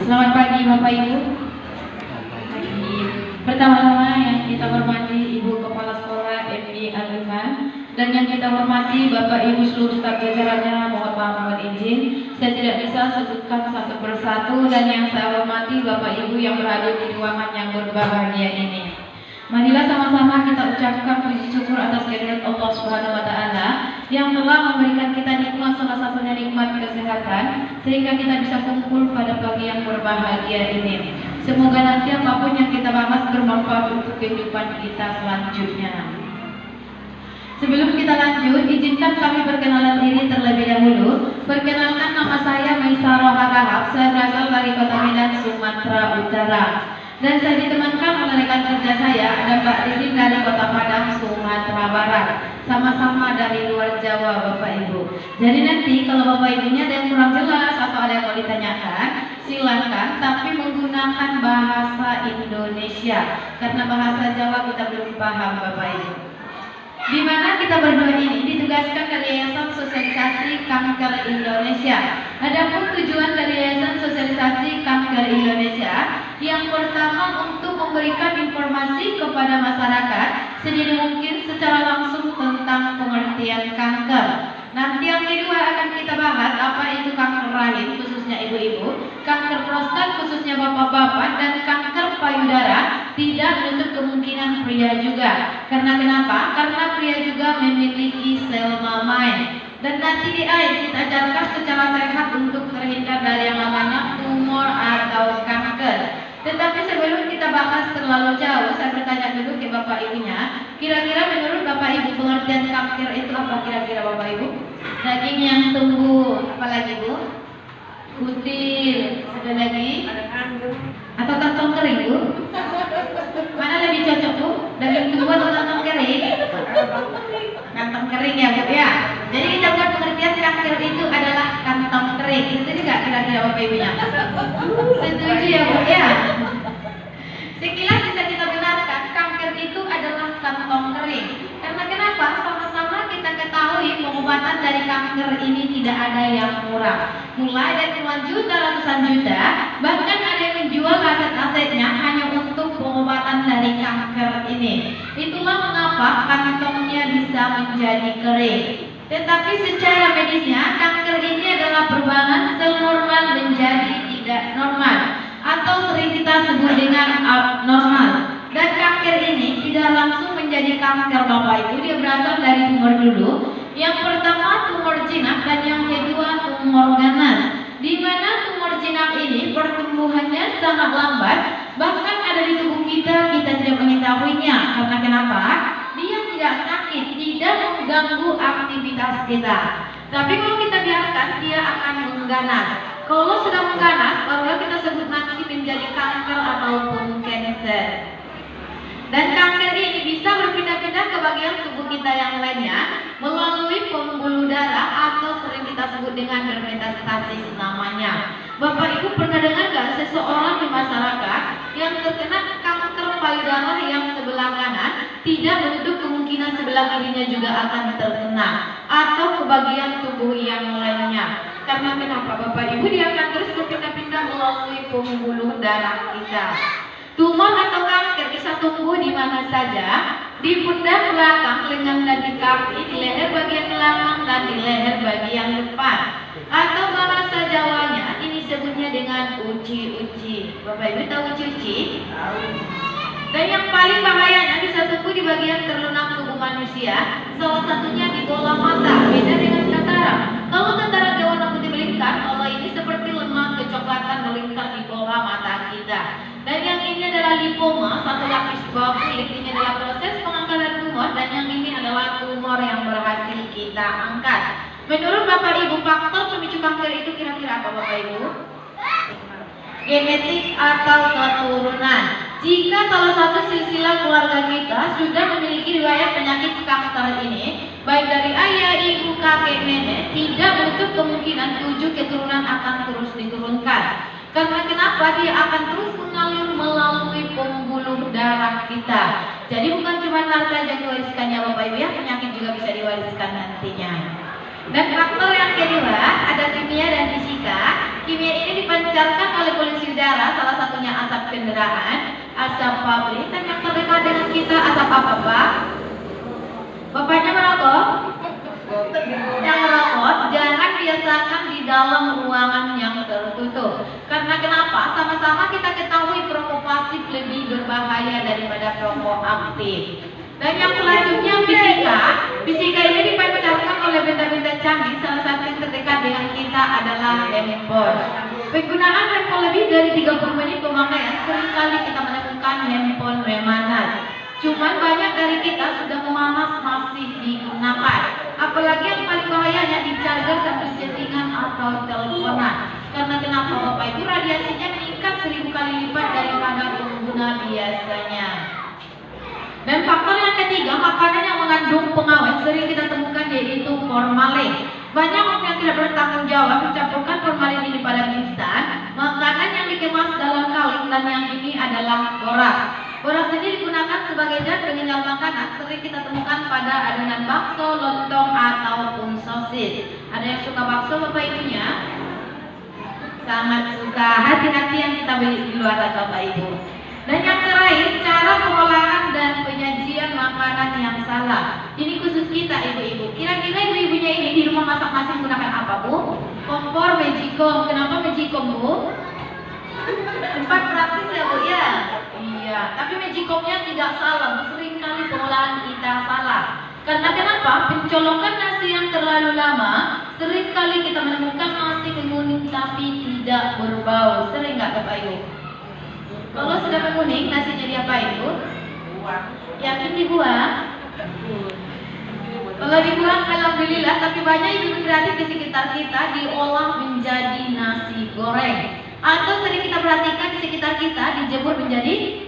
Selamat pagi Bapak Ibu. Pertama-tama yang kita hormati Ibu Kepala Sekolah MI Al-Iman dan yang kita hormati Bapak Ibu seluruh staf jajarannya, mohon maaf mohon izin saya tidak bisa sebutkan satu persatu, dan yang saya hormati Bapak Ibu yang berada di ruangan yang berbahagia ini. Marilah sama-sama kita ucapkan puji syukur atas kehadirat Allah Subhanahu wa taala yang telah memberikan kita nikmat, salah satunya nikmat kesehatan, sehingga kita bisa kumpul pada pagi yang berbahagia ini. Semoga nanti apapun yang kita bahas bermanfaat untuk kehidupan kita selanjutnya. Sebelum kita lanjut, izinkan kami perkenalan diri terlebih dahulu. Perkenalkan, nama saya Maisarah Harahap. Saya berasal dari Kota Medan, Sumatera Utara. Dan saya ditemankan oleh rekan kerja saya, ada Mbak Ririn dari Kota Padang, Sumatera Barat. Sama-sama dari luar Jawa, Bapak Ibu. Jadi nanti kalau Bapak Ibunya ada yang kurang jelas atau ada yang mau ditanyakan, silakan, tapi menggunakan bahasa Indonesia, karena bahasa Jawa kita belum paham, Bapak Ibu. Di mana kita berdua ini ditugaskan dari Yayasan Sosialisasi Kanker Indonesia. Adapun tujuan dari Yayasan Sosialisasi Kanker Indonesia yang pertama untuk memberikan informasi kepada masyarakat sedini mungkin secara langsung tentang pengertian kanker. Nanti yang kedua akan kita bahas apa itu kanker rahim khususnya ibu-ibu, kanker prostat khususnya bapak-bapak, dan kanker payudara tidak menutup kemungkinan pria juga. Karena kenapa? Karena pria juga memiliki sel mamai. Dan nanti di akhir kita ajarkan secara sehat untuk terhindar dari yang namanya tumor atau kanker. Tetapi sebelum kita bahas terlalu jauh, saya bertanya dulu ke Bapak Ibunya, kira-kira menurut Bapak Ibu pengertian kanker itu apa kira-kira Bapak Ibu? Daging yang tumbuh, apa lagi Bu? Kutil, ada lagi? Atau kantong kering Bu? Mana lebih cocok Bu? Daging tumbuh atau kantong kering? Kantong kering ya Bu ya. Jadi kita buat pengertian kanker itu adalah kantong kering. Setuju nggak kira-kira Bapak Ibunya? Setuju ya Bu ya. Sekilas bisa kita benarkan kanker itu adalah kantong kering. Karena kenapa? Sama-sama kita ketahui pengobatan dari kanker ini tidak ada yang murah. Mulai dari puluhan juta, ratusan juta, bahkan ada yang menjual aset-asetnya hanya untuk pengobatan dari kanker ini. Itulah mengapa kantongnya bisa menjadi kering. Tetapi secara medisnya kanker ini adalah perubahan sel normal menjadi tidak normal, atau sering kita sebut dengan abnormal. Dan kanker ini tidak langsung menjadi kanker Bapak Ibu, dia berasal dari tumor dulu. Yang pertama tumor jinak dan yang kedua tumor ganas. Di mana tumor jinak ini pertumbuhannya sangat lambat, bahkan ada di tubuh kita tidak mengetahuinya. Karena kenapa? Dia tidak sakit, tidak mengganggu aktivitas kita. Tapi kalau kita biarkan, dia akan mengganas. Kalau sudah mengganas, barulah kita sebut nanti menjadi kanker ataupun kanker. Dan kanker ini bisa berpindah-pindah ke bagian tubuh kita yang lainnya melalui pembuluh darah atau sering kita sebut dengan bermetastasis namanya. Bapak Ibu pernah dengar gak seseorang di masyarakat yang terkena kanker payudara yang sebelah kanan tidak menutup kemungkinan sebelah kirinya juga akan terkena, atau ke bagian tubuh yang lainnya. Karena kenapa Bapak Ibu? Dia akan terus berpindah-pindah melalui pembuluh darah kita. Tumor atau kanker bisa tumbuh di mana saja, di pundak belakang, lengan dan di kaki, di leher bagian belakang dan di leher bagian depan. Atau bahasa Jawanya ini sebutnya dengan uci-uci. Bapak Ibu tahu uci-uci? Tahu. Dan yang paling bahayanya bisa tumbuh di bagian terlunak tubuh manusia, salah satunya di bola mata. Beda dengan katarak. Kalau katarak dia warna putih melingkar, kalau ini seperti lemak kecoklatan melingkar di bola mata kita. Dan yang ini adalah lipoma, satu lapis bawah kulit. Ini adalah proses pengangkatan tumor, dan yang ini adalah tumor yang berhasil kita angkat. Menurut Bapak Ibu, faktor pemicu kanker itu kira-kira apa Bapak Ibu? Genetik atau keturunan. Jika salah satu silsilah keluarga kita sudah memiliki riwayat penyakit kanker ini, baik dari ayah, ibu, kakek, nenek, tidak menutup kemungkinan 7 keturunan akan terus diturunkan. Karena kenapa? Dia akan terus mengalir melalui pembuluh darah kita. Jadi bukan cuma harta yang diwariskannya Bapak Ibu ya, penyakit juga bisa diwariskan nantinya. Dan faktor yang kedua ada kimia dan fisika. kimia ini dipancarkan oleh polusi udara, salah satunya asap kendaraan, asap pabrik, dan yang terdekat dengan kita asap apa, Pak? Bapaknya merokok? Yang merokok jangan biasakan di dalam ruangan yang tertutup. Karena kenapa? Sama-sama kita ketahui perokok pasif lebih berbahaya daripada perokok aktif. Dan yang selanjutnya fisika ini dipancarkan oleh benda-benda canggih. Salah satu yang terdekat dengan kita adalah handphone. Penggunaan handphone lebih dari 30 menit pemakaian, seringkali kita menemukan handphone memanas. Cuman banyak dari kita sudah memanas masih digunakan. Apalagi yang paling bahayanya di charger sambil chattingan atau teleponan. Karena kenapa Bapak Ibu? Radiasinya meningkat 1000 kali lipat daripada pengguna biasanya. Dan faktor yang ketiga, makanan yang mengandung pengawet sering kita temukan yaitu formalin. Banyak orang yang tidak bertanggung jawab mencampurkan formalin ini pada mie instan, makanan yang dikemas dalam kaleng, dan yang ini adalah borax. Borax ini digunakan sebagai zat pengenyal makanan, sering kita temukan pada adonan bakso, lontong, ataupun sosis. Ada yang suka bakso Bapak Ibunya? Sangat suka. Hati-hati yang kita beli di luar Bapak Ibu. Dan yang terakhir, cara pengolahan dan penyajian makanan yang salah. Ini khusus kita ibu-ibu. Kira-kira ibu-ibunya ini di rumah masak masing menggunakan apa, Bu? Kompor, magicom. Kenapa magicom, Bu? Tempat praktis ya, Bu, ya? Iya, tapi magicomnya tidak salah. Seringkali pengolahan kita salah. Karena kenapa? Pencolokan nasi yang terlalu lama, seringkali kita menemukan nasi menguning tapi tidak berbau. Sering nggak Bapak Ibu? Kalau sudah menguning, nasinya diapain, Bu? Yakin dibuang? Kalau dibuang, alhamdulillah. Tapi banyak ibu kreatif di sekitar kita diolah menjadi nasi goreng. Atau sering kita perhatikan di sekitar kita dijemur menjadi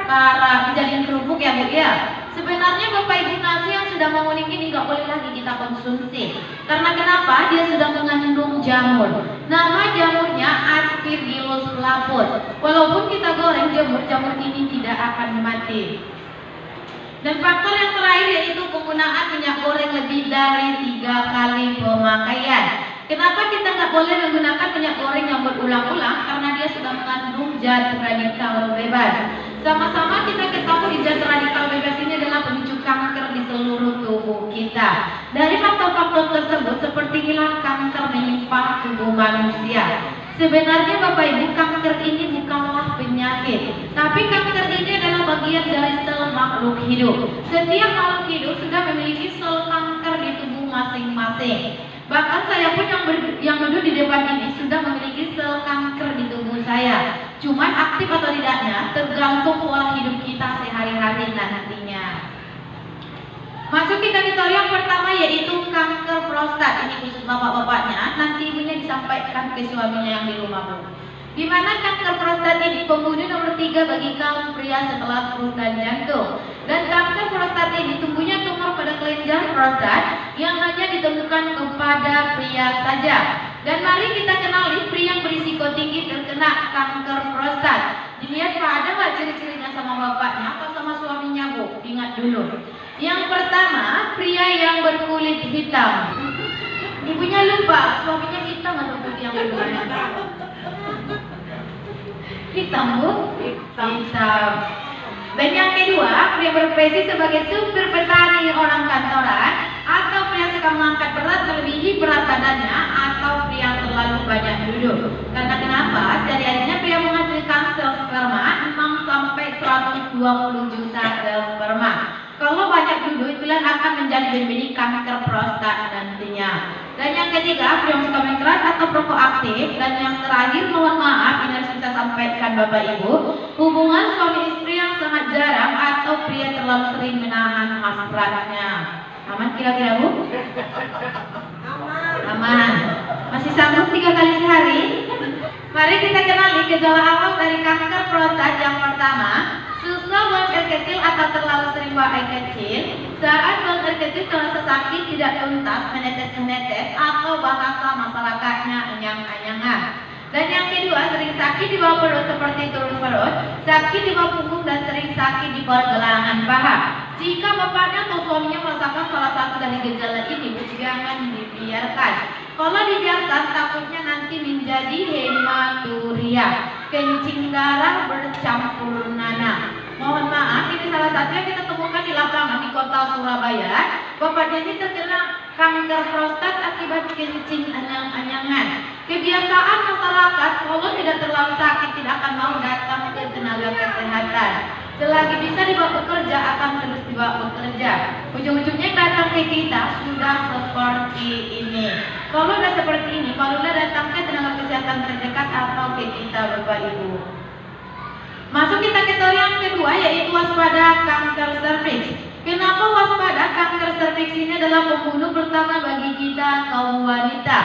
kara, dijadiin kerupuk ya Bu ya. Sebenarnya Bapak Ibu, nasi yang sudah menguning ini nggak boleh lagi kita konsumsi. Karena kenapa? Dia sudah mengandung jamur. Nama jamurnya Aspergillus flavus. Walaupun kita goreng jamur ini tidak akan mati. Dan faktor yang terakhir yaitu penggunaan minyak goreng lebih dari 3 kali pemakaian. Kenapa kita nggak boleh menggunakan minyak goreng yang berulang-ulang? Karena dia sudah mengandung zat radikal bebas. Sama-sama kita ketahui zat radikal bebas ini adalah pemicu kanker di seluruh tubuh kita. Dari faktor-faktor tersebut seperti inilah kanker menimpa tubuh manusia. Sebenarnya Bapak Ibu, kanker ini bukanlah penyakit, tapi kanker ini adalah bagian dari sel makhluk hidup. Setiap makhluk hidup sudah memiliki sel kanker di tubuh masing-masing. Bahkan saya pun yang duduk di depan ini sudah memiliki sel kanker di tubuh saya. Cuman aktif atau tidaknya tergantung pola hidup kita sehari-hari nantinya. Masuk kita di yang pertama yaitu kanker prostat. Ini khusus bapak-bapaknya, nanti ibunya disampaikan ke suaminya yang di rumah, Bu. Di mana kanker prostat ini pembunuh nomor 3 bagi kaum pria setelah perut dan jantung. Dan kanker prostat ini tumbuhnya tumor pada kelenjar prostat yang hanya ditemukan kepada pria saja. Dan mari kita kenali pria yang berisiko tinggi terkena kanker prostat. Dilihat Pak, ada nggak ciri-cirinya sama bapaknya atau sama suaminya, Bu? Ingat dulu. Yang pertama, pria yang berkulit hitam. Ibunya lupa, suaminya hitam atau putih yang berkulit? Hitam, Bu? Hitam. Dan yang kedua, pria berprofesi sebagai supir petani orang kantoran, atau pria suka mengangkat berat melebihi berat badannya, atau pria yang terlalu banyak duduk. Karena kenapa? Sehari-harinya pria menghasilkan sel sperma 6 sampai 120 juta sel sperma. Kalau banyak duduk, itulah akan menjadi benih kanker prostat nantinya. Dan yang ketiga, pria yang suka main keras atau perokok aktif. Dan yang terakhir, mohon maaf, ini harus kita sampaikan Bapak Ibu, hubungan suami istri yang sangat jarang atau pria terlalu sering menahan hasratnya. Aman kira-kira, Bu? Aman. Masih sanggup 3 kali sehari? Mari kita kenali gejala awal dari kanker prostat. Yang pertama, susah buang air kecil atau terlalu sering buang air kecil. Saat buang air kecil terasa sakit, tidak tuntas, menetes-menetes, atau bahasa masyarakatnya anyang-anyangan. Dan yang kedua, sering sakit di bawah perut seperti turun perut, sakit di bawah punggung, dan sering sakit di pergelangan paha. Jika bapaknya atau suaminya merasakan salah satu dari gejala ini, jangan dibiarkan. Kalau dibiarkan dibiarkan takutnya nanti menjadi hematuria, kencing darah bercampur nanah. Mohon maaf, ini salah satu yang kita temukan di lapangan di kota Surabaya. Bapaknya ini terkena kanker prostat akibat kencing anyang-anyangan. Kebiasaan masyarakat kalau tidak terlalu sakit tidak akan mau datang ke tenaga kesehatan. Selagi bisa dibawa bekerja akan terus dibawa bekerja. Ujung-ujungnya datang ke kita sudah seperti ini. Kalau sudah seperti ini, barulah datang ke tenaga kesehatan terdekat atau ke kita Bapak Ibu. Masuk kita ke teori yang kedua, yaitu waspada kanker serviks. Kenapa waspada kanker serviks ini adalah pembunuh pertama bagi kita kaum wanita?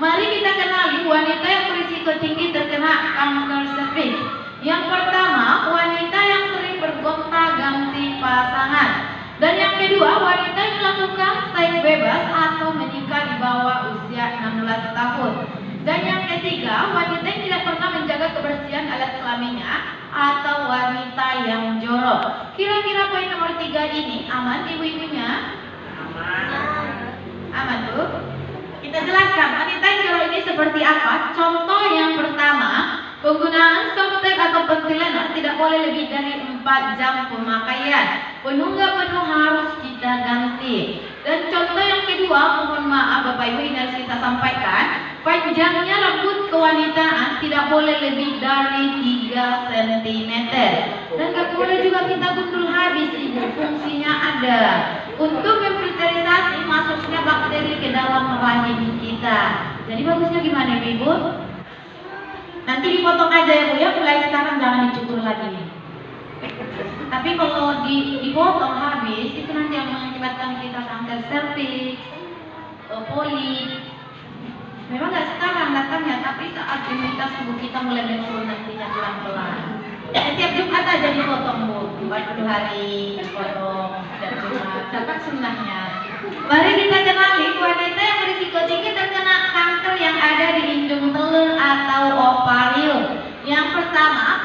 Mari kita kenali wanita yang berisiko tinggi terkena kanker serviks. Yang pertama, wanita yang sering bergonta-ganti pasangan. Dan yang kedua, wanita yang melakukan seks bebas atau menikah di bawah usia 16 tahun. Dan yang ketiga, wanita yang tidak pernah menjaga kebersihan alat kelaminnya atau wanita yang jorok. Kira-kira poin nomor 3 ini aman ibu-ibunya? Aman tuh? Kita jelaskan wanita yang jorok ini seperti apa. Contoh yang pertama, penggunaan softtek atau pentil tidak boleh lebih dari 4 jam pemakaian. Penunggak penuh harus kita ganti. Dan contoh yang kedua, mohon maaf Bapak Ibu, ini harus kita sampaikan, panjangnya rambut kewanitaan tidak boleh lebih dari 3 cm. Dan gak boleh juga kita gundul habis Ibu, fungsinya ada untuk memfilterisasi masuknya bakteri ke dalam rahim kita. Jadi bagusnya gimana Ibu? Nanti dipotong aja ya Bu ya, mulai sekarang jangan dicukur lagi. Tapi kalau dipotong habis itu nanti yang mengakibatkan kita kanker serviks, polip. Memang nggak sekarang datangnya, tapi saat imunitas tubuh kita mulai menurun nantinya pelan-pelan. Setiap Jumat aja dipotong Bu, 40 hari dipotong setiap Jumat. Dapat sunnahnya. Mari kita kenali wanita yang berisiko tinggi terkena kanker yang ada di indung telur atau ovarium. Yang pertama,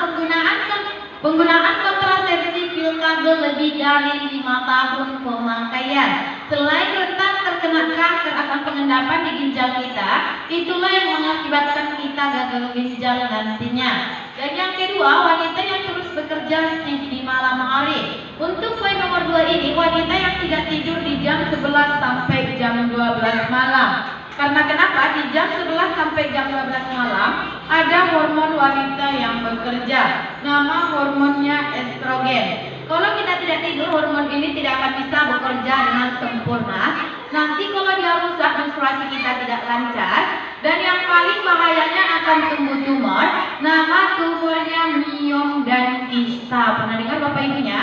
penggunaan kontrasepsi pil kabel lebih dari 5 tahun pemakaian. Selain rentan terkena kanker akan pengendapan di ginjal kita, itulah yang mengakibatkan kita gagal ginjal nantinya. Dan yang kedua, wanita yang terus bekerja di malam hari. Untuk poin nomor 2 ini, wanita yang tidak tidur di jam 11 sampai jam 12 malam. Karena kenapa? Di jam 11 sampai jam 12 malam ada hormon wanita yang bekerja. Nama hormonnya estrogen. Kalau kita tidak tidur, hormon ini tidak akan bisa bekerja dengan sempurna. Nanti kalau dia rusak, menstruasi kita tidak lancar. Dan yang paling bahayanya akan tumbuh tumor. Nama tumornya miom dan kista. Pernah dengar Bapak Ibunya?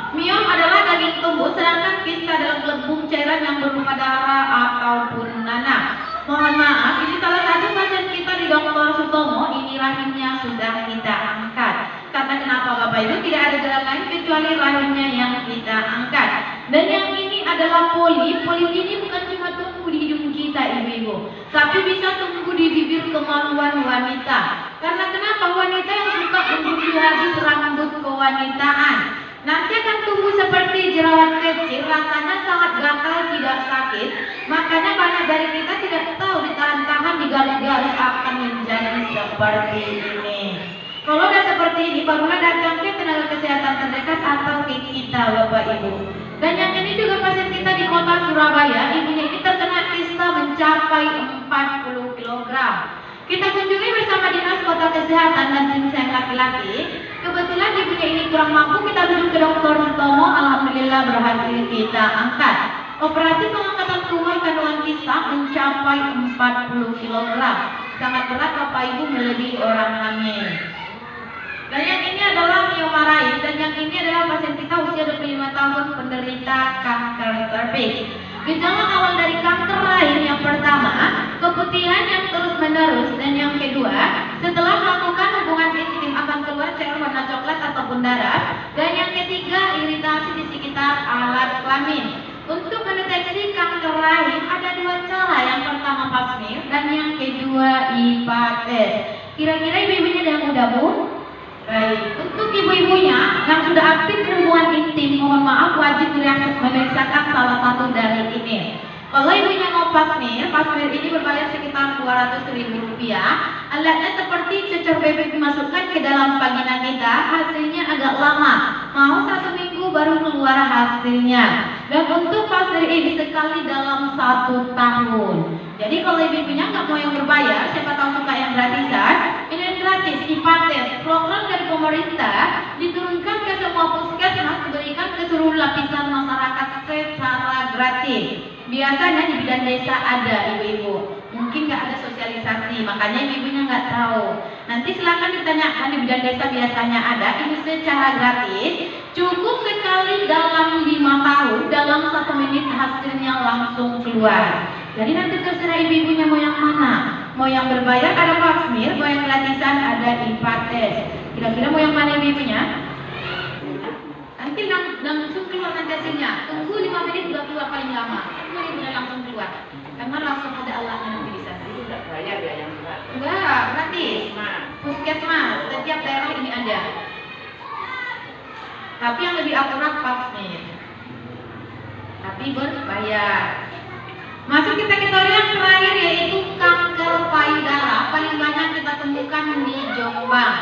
Miom adalah daging tumbuh, sedangkan kista adalah gelembung cairan yang berupa darah ataupun nanah. Mohon maaf, ini salah satu pasien kita di Dr. Sutomo. Ini rahimnya sudah kita angkat. Karena kenapa Bapak Ibu? Tidak ada jalan lain kecuali rahimnya yang kita angkat. Dan yang ini adalah polip. Polip ini bukan cuma tumbuh di hidung kita ibu-ibu, tapi bisa tumbuh di bibir kemaluan wanita. Karena kenapa? Wanita yang suka membunuh habis rambut kewanitaan nanti akan tumbuh seperti jerawat kecil, rasanya sangat gatal, tidak sakit. Makanya banyak dari kita tidak tahu ditahan-tahan, digaruk-garuk akan menjadi seperti ini. Kalau udah seperti ini, barulah datang ke tenaga kesehatan terdekat atau ke kita Bapak Ibu. Dan yang ini juga pasien kita di kota Surabaya, ibunya ini terkena kista mencapai 40 kg. Kita kunjungi bersama Dinas Kota Kesehatan dan tim saya laki-laki. Kebetulan ibunya ini kurang mampu, kita rujuk ke Dr. Sutomo. Alhamdulillah berhasil kita angkat. Operasi pengangkatan tumor kandungan kista mencapai 40 kg. Sangat berat Bapak Ibu, melebihi orang hamil. Dan yang ini adalah mioma rahim, dan yang ini adalah pasien kita usia 25 tahun penderita kanker serviks. Gejala awal dari kanker rahim yang pertama, keputihan yang terus menerus, dan yang kedua, setelah melakukan hubungan intim akan keluar cairan warna coklat ataupun darah, dan yang ketiga, iritasi di sekitar alat kelamin. Untuk mendeteksi kanker rahim ada 2 cara, yang pertama pap smear dan yang kedua IPA test. Kira-kira ibu-ibunya ada yang muda Bu? Baik, untuk ibu-ibunya yang sudah aktif hubungan intim, mohon maaf wajib memeriksakan salah satu dari ini. Kalau ibunya mau pasmir ini berbayar sekitar 200.000 rupiah. Alatnya seperti cucur bebek dimasukkan ke dalam vagina kita, hasilnya agak lama, mau 1 minggu baru keluar hasilnya. Dan untuk pasmir ini sekali dalam 1 tahun. Jadi kalau ibunya nggak mau yang berbayar, siapa tahu suka yang gratisan, ini yang gratis, IPATES, program dari pemerintah diturunkan ke semua puskesmas, diberikan ke seluruh lapisan masyarakat secara gratis. Biasanya di bidan desa ada ibu-ibu, mungkin nggak ada sosialisasi, makanya ibu-ibunya nggak tahu. Nanti silakan ditanyakan di bidan desa biasanya ada, ini secara gratis, cukup sekali dalam 5 tahun, dalam 1 menit hasilnya langsung keluar. Jadi nanti terserah ibu-ibunya mau yang mana, mau yang berbayar ada pap smear, mau yang gratisan ada IPATES. Kira-kira mau yang mana ibu-ibunya? Nanti langsung keluar nanti hasilnya. Tunggu 5 menit udah keluar paling lama. 5 menit udah langsung keluar. Karena langsung ada alatnya nanti di sana. Itu udah bayar ya yang berat? Enggak, gratis. Puskesmas, setiap daerah ini ada. Tapi yang lebih akurat pap smear. Tapi berbayar. Masuk ke kategori yang terakhir yaitu kanker payudara. Paling banyak kita temukan di Jombang.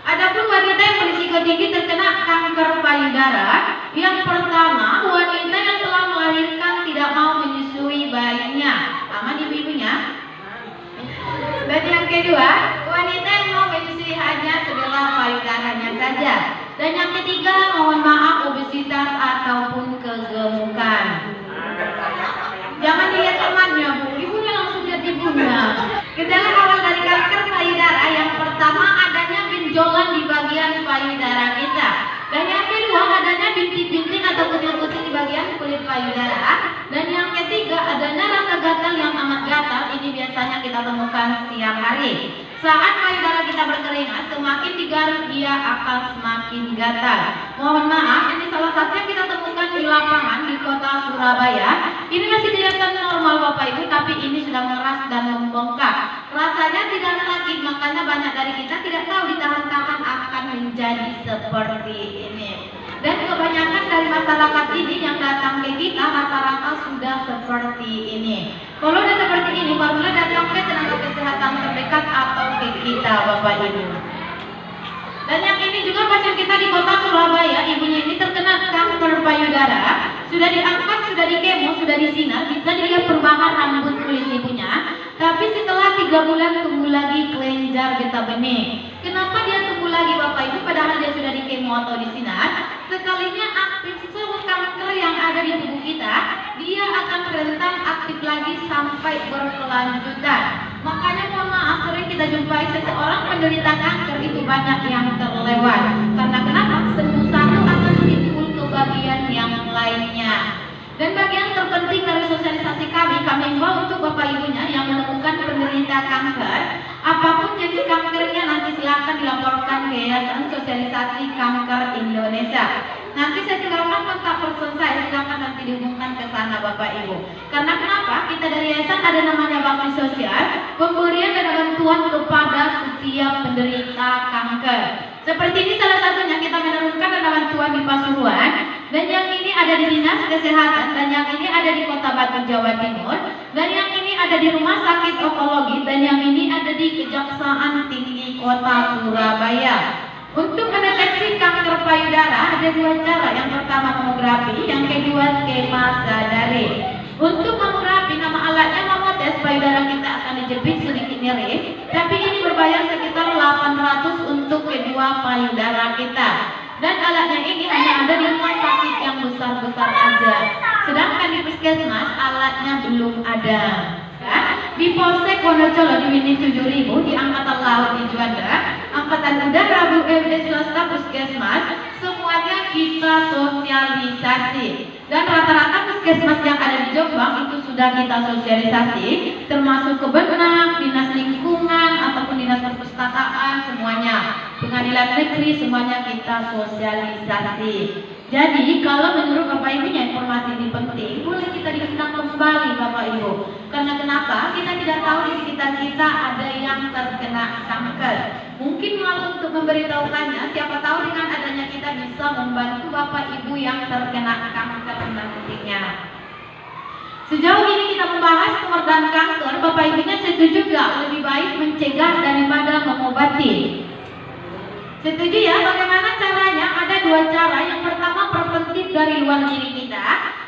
Adapun wanita yang berisiko tinggi terkena kanker payudara, yang pertama wanita yang telah melahirkan tidak mau menyusui bayinya, aman ibu-ibunya. Dan yang kedua, wanita yang mau menyusui hanya sebelah payudaranya saja. Dan yang ketiga, mohon maaf obesitas ataupun kegemukan. Jangan lihat temannya bu, ibunya langsung lihat ibunya. Gejala awal dari kanker payudara yang pertama adanya benjolan di bagian payudara kita. Dan yang kedua adanya bintik-bintik atau kutil-kutil di bagian kulit payudara. Dan yang ketiga adanya rasa gatal yang amat gatal. Ini biasanya kita temukan siang hari. Saat payudara kita berkeringat, semakin digaruk dia akan semakin gatal. Mohon maaf, ini salah satu yang kita temukan di lapangan di kota Surabaya. Ini masih kelihatan normal Bapak Ibu, tapi ini sudah mengeras dan membengkak. Rasanya tidak sakit, makanya banyak dari kita tidak tahu ditahan-tahan akan menjadi seperti ini. Dan kebanyakan dari masyarakat ini yang datang ke kita rata-rata sudah seperti ini. Kalau sudah seperti ini, barulah datang ke tenaga kesehatan terdekat atau ke kita Bapak Ibu. Dan yang ini juga pasien kita di kota Surabaya, ibunya ini terkena kanker payudara, sudah diangkat, sudah dikemo, sudah disinar, bisa dilihat perubahan rambut kulit ibunya. Tapi setelah 3 bulan tumbuh lagi kelenjar getah benih. Kenapa dia tumbuh lagi Bapak Ibu padahal dia sudah dikemo atau disinar? Sekalinya aktif sel kanker yang ada di tubuh kita, dia akan rentan aktif lagi sampai berkelanjutan. Makanya mohon maaf, sering kita jumpai seseorang penderita kanker itu banyak yang terlewat. Karena kenapa? Sembuh satu akan timbul ke bagian yang lainnya. Dan bagian terpenting dari sosialisasi kami himbau untuk Bapak Ibunya yang menemukan penderita kanker, apapun jenis kankernya nanti silakan dilaporkan ke Yayasan Sosialisasi Kanker Indonesia. Nanti saya tinggalkan kontak person saya, silakan nanti dihubungkan ke sana Bapak Ibu. Karena kenapa? Kita dari yayasan ada namanya bakti sosial, pemberian dana bantuan kepada setiap penderita kanker. Seperti ini salah satunya kita menurunkan dana bantuan di Pasuruan, dan yang ini ada di Dinas Kesehatan, dan yang ini ada di Kota Batu Jawa Timur, dan yang ini ada di Rumah Sakit Onkologi, dan yang ini ada di Kejaksaan Tinggi Kota Surabaya. Untuk mendeteksi kanker payudara ada 2 cara. Yang pertama mamografi, yang kedua skema sadari. Untuk mamografi, nama alatnya mamotes, payudara kita akan dijepit sedikit miring, tapi ini berbayar sekitar 800 untuk kedua payudara kita. Dan alatnya ini hanya ada di rumah sakit yang besar-besar aja. Sedangkan di puskesmas alatnya belum ada. Di Polsek Wonocolo di Wini 7.000, di Angkatan Laut di Juanda, Angkatan Udara BUMD swasta puskesmas, semuanya kita sosialisasi. Dan rata-rata puskesmas yang ada di Jombang itu sudah kita sosialisasi, termasuk Kebenak, Dinas Lingkungan ataupun Dinas Perpustakaan, semuanya, Pengadilan Negeri, semuanya kita sosialisasi. Jadi kalau menurut Bapak Ibunya informasi ini penting, boleh kita diundang kembali Bapak Ibu. Karena kenapa? Kita tidak tahu di sekitar kita ada yang terkena kanker. Mungkin malu untuk memberitahukannya, siapa tahu dengan adanya kita bisa membantu Bapak Ibu yang terkena kanker nantinya. Sejauh ini kita membahas tumor dan kanker, Bapak Ibunya setuju gak lebih baik mencegah daripada mengobati? Setuju ya? Bagaimana caranya? Ada dua cara. Yang pertama preventif dari luar diri kita.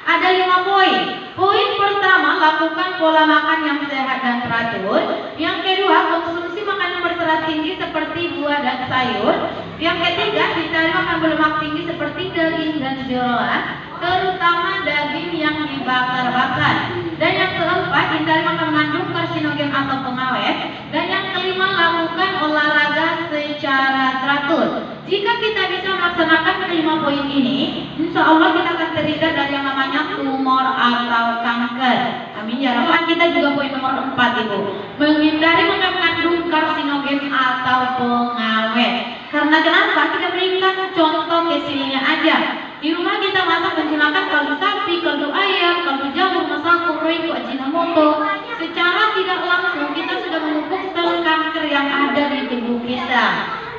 Ada 5 poin. Poin pertama, lakukan pola makan yang sehat dan teratur. Yang kedua, konsumsi makanan berserat tinggi seperti buah dan sayur. Yang ketiga, hindari makan berlemak tinggi seperti daging dan jeroan, terutama daging yang dibakar-bakar. Dan yang keempat, hindari makan mengandung karsinogen atau pengawet. Dan yang kelima, lakukan olahraga secara teratur. Jika kita bisa melaksanakan kelima poin ini, insya Allah kita akan terhindar dari yang namanya tumor atau kanker. Amin ya Rabbal. Kita juga poin nomor 4 Ibu, menghindari makan mengandung karsinogen atau pengawet. Karena kenapa? Kita berikan contoh kesininya aja. Di rumah kita masak menggunakan kaldu sapi, kaldu ayam, kaldu jamur, masako, roiko, ajinomoto. Secara tidak langsung kita sudah memupuk sel kanker yang ada di tubuh kita.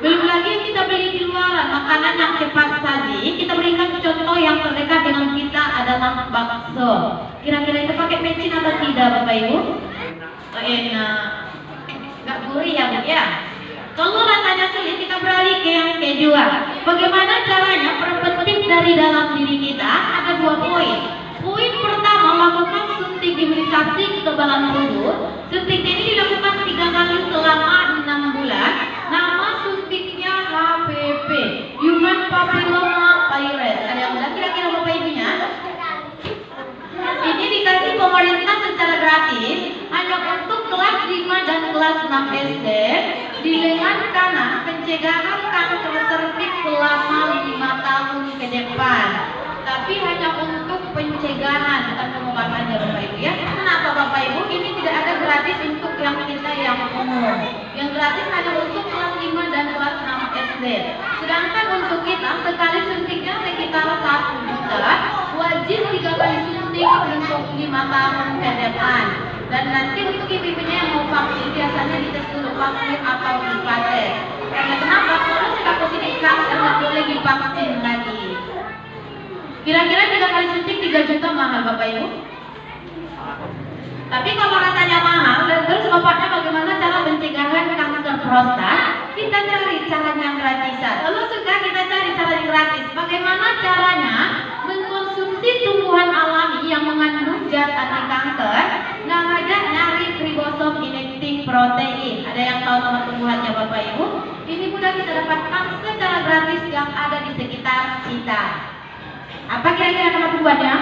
Belum lagi yang kita beli di luaran, makanan yang cepat saji. Kita berikan contoh yang terdekat dengan kita adalah bakso. Kira-kira itu pakai mecin atau tidak Bapak Ibu? Enak. Gak gurih ya Bu ya? Kalau rasanya sulit, kita beralih ke yang kedua. Bagaimana caranya preventif dari dalam diri kita? Ada 2 poin. Poin pertama, lakukan suntik imunisasi kekebalan tubuh. Suntik ini dilakukan 3 kali selama 6 bulan. Nama suntiknya HPV, Human Papilloma Virus. Ada yang bilang kira-kira Bapak Ibunya? Ini dikasih pemerintah secara gratis hanya untuk kelas 5 dan kelas 6 SD dengan karena pencegahan kanker serviks selama 5 tahun ke depan. Tapi hanya untuk pencegahan, bukan pengobatannya Bapak Ibu ya. Kenapa Bapak Ibu? Ini tidak ada gratis untuk yang kita yang umum. Yang gratis hanya untuk kelas 5 dan kelas 6 SD. Sedangkan untuk kita sekali suntiknya sekitar 1 juta, wajib 3 kali suntik untuk 5 tahun ke depan. Dan nanti untuk ibu-ibunya yang mau vaksin biasanya dites dulu vaksin atau dipates. Karena kenapa? Kalau sudah positif kanker nggak boleh divaksin lagi. Kira-kira 3 kali suntik 3 juta mahal Bapak Ibu? Tapi kalau rasanya mahal dan terus bapaknya bagaimana cara pencegahan kanker prostat? Kita cari caranya yang gratisan. Kalau sudah kita cari cara yang gratis, bagaimana caranya mengkonsumsi tumbuhan alami yang mengandung zat anti kanker? Namanya ribosom inactive protein. Ada yang tahu nama tumbuhannya Bapak Ibu? Ini mudah kita dapatkan secara gratis yang ada di sekitar kita. Apa kira-kira nama tumbuhannya?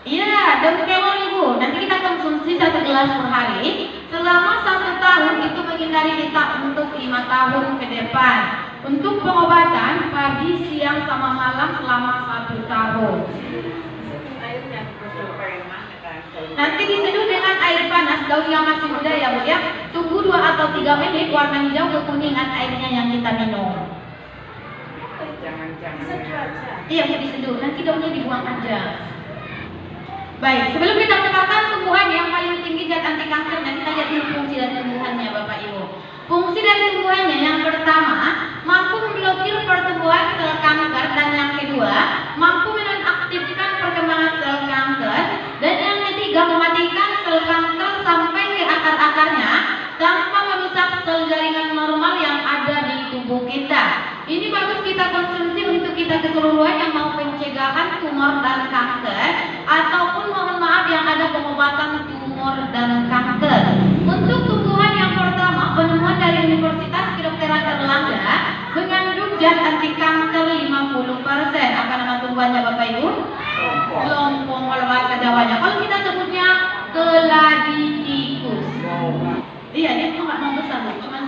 Iya, daun kelor Ibu. Nanti kita konsumsi 1 gelas per hari selama 1 tahun, itu menghindari kita untuk 5 tahun ke depan. Untuk pengobatan pagi, siang, sama malam selama 1 tahun. Nanti diseduh dengan air panas, daun yang masih muda ya Bu ya. Tunggu 2 atau 3 menit, warna hijau kekuningan airnya yang kita minum. Iya Bu, diseduh, nanti daunnya dibuang aja. Baik, sebelum kita mengenalkan tumbuhan yang paling tinggi zat anti kankernya, kita lihat dulu fungsi dari tumbuhannya Bapak Ibu. Fungsi dari tumbuhannya yang pertama, mampu memblokir pertumbuhan sel kanker, dan yang kedua, mampu menonaktifkan perkembangan sel kanker, dan yang ketiga, mematikan sel kanker sampai ke akar-akarnya tanpa merusak sel jaringan normal yang ada di tubuh kita. Ini bagus kita konsumsi untuk kita keseluruhan yang mau pencegahan tumor dan kanker, ataupun mohon maaf yang ada pengobatan tumor dan kanker. Untuk tumbuhan yang pertama, penemuan dari Universitas Kedokteran Erlangga mengandung zat anti kanker 50%. Apa nama tumbuhannya Bapak Ibu? Lompong kalau bahasa Jawanya. Kalau kita sebutnya keladi tikus. Iya, dia tuh nggak mau besar, cuma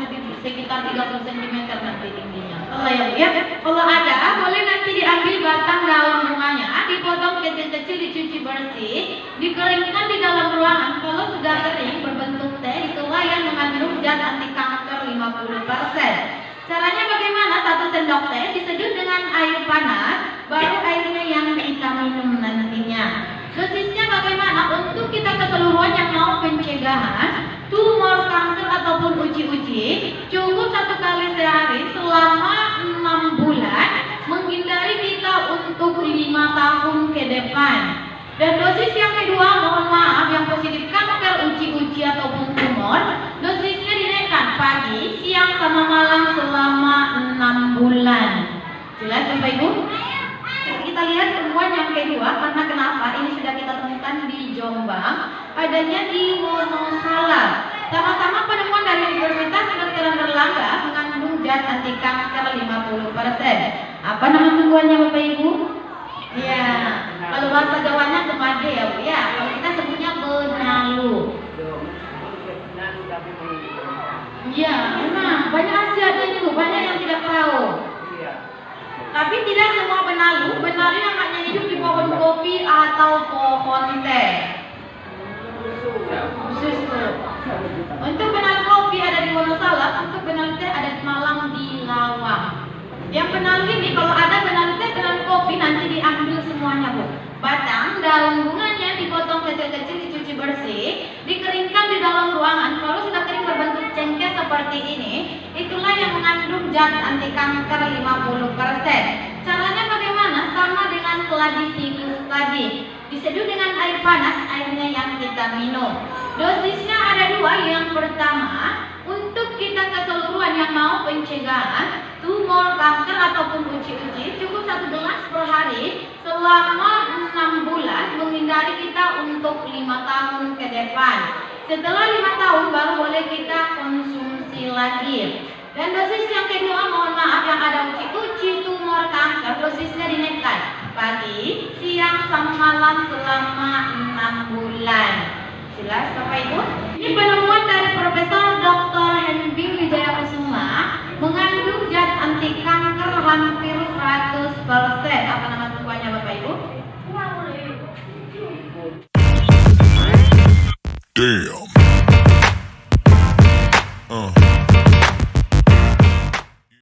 sekitar 30 cm nanti tingginya. Kalau ya, kalau ada, boleh nanti diambil batang daun bunganya, dipotong kecil-kecil, dicuci bersih, dikeringkan di dalam ruangan. Kalau sudah kering berbentuk teh, itulah yang mengandung zat anti kanker 50%. Caranya bagaimana? 1 sendok teh diseduh dengan air panas, baru airnya yang kita minum nantinya. Dosisnya bagaimana? Untuk kita keseluruhan yang mau pencegahan tumor, kanker ataupun uji-uji, cukup 1 kali sehari selama 6 bulan. menghindari kita untuk 5 tahun ke depan. Dan dosis yang kedua, mohon maaf, yang positif kanker, uji ataupun tumor, dosisnya dinaikkan pagi, siang, sama malam selama 6 bulan. Jelas Bapak Ibu? Kita lihat temuan yang kedua, karena kenapa? Ini sudah kita temukan di Jombang, adanya di Wonosalam. Sama-sama penemuan dari Universitas Kedokteran Erlangga mengandung zat anti kanker 50%. Apa nama temuannya Bapak Ibu? Ya, kalau bahasa Jawanya kemade ya Bu ya. Kalau kita sebutnya benalu. Iya, memang banyak khasiatnya itu, banyak yang tidak tahu. Tapi tidak semua benalu. Benalu yang hanya hidup di pohon kopi atau pohon teh. Untuk benalu kopi ada di Wonosalam, untuk benalu teh ada di Malang di Lawang. Yang benalu ini kalau ada benalu teh, benalu kopi nanti diambil semuanya Bu. Batang, daun bunganya dipotong kecil-kecil, dicuci bersih, dikeringkan di dalam ruangan. Kalau sudah kering berbentuk cengkeh seperti ini, itulah yang mengandung zat anti kanker 50%. Caranya bagaimana? Sama dengan keladi tikus tadi. Diseduh dengan air panas, airnya yang kita minum. Dosisnya ada 2. Yang pertama, untuk kita keseluruhan yang mau pencegahan tumor, kanker ataupun uji cukup 1 gelas per hari selama 6 bulan, menghindari kita untuk 5 tahun ke depan. Setelah 5 tahun baru boleh kita konsumsi lagi. Dan dosis yang kedua, mohon maaf, yang ada uji tumor, kanker, dosisnya dinaikkan pagi, siang, sama malam selama 6 bulan. Jelas Bapak Ibu? Ini penemuan dari Profesor Dr. Henry Wijaya Kusuma, mengandung zat anti kanker hampir 100%. Apa nama temuannya Bapak Ibu? Damn.